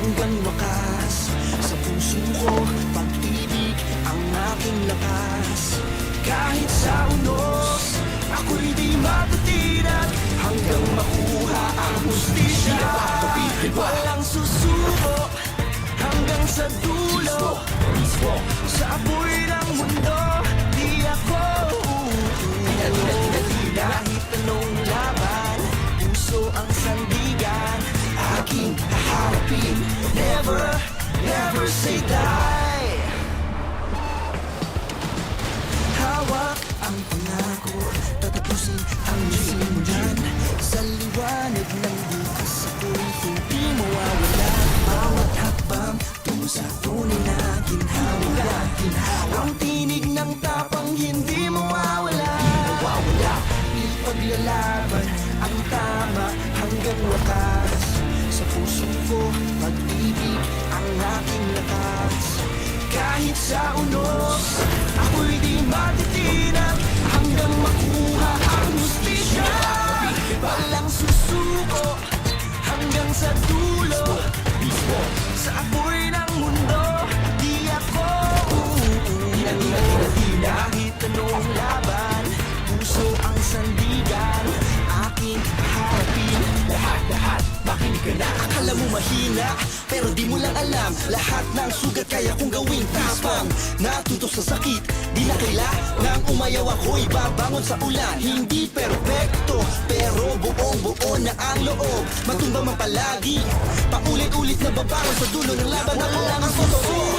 hanggang wakas. Sa puso ko, pag-ibig ang aking lakas. Kahit sa unos, ako'y di matutinag hanggang makuha ang hustisya. Walang susuko hanggang sa dulo. Sa apoy ng mundo, di ako kahit anong laban, puso ang sandigan, aking haharapin. Never, never say die. Hawak ang pangako, tatapusin ang simulan. Sa liwanag ng bukas ako'y hindi mawawala. Bawat hakbang tungo sa tunay na ginhawa. Ang tinig ng tapang hindi mawawala. Ipaglalaban ang tama hanggang wakas. Sa puso ko, pag-ibig ang aking lakas. Kahit sa unos, ako'y di matitinag hanggang makuha ang hustisya. Walang susuko hanggang sa dulo. Sa apoy ng mundo, di ako kahit anong laban, puso ang sandigan, aking harapin. Lahat, makinig ka na. Akala mo mahina, pero di mo lang alam. Lahat ng sugat kaya kong gawing tapang. Natuto sa sakit, di na kailangang umayaw. Ako'y babangon sa ulan. Hindi perpekto, pero buong-buo na ang loob. Matumba man palagi, paulit-ulit na babangon sa dulo ng laban. Ako ang totoo.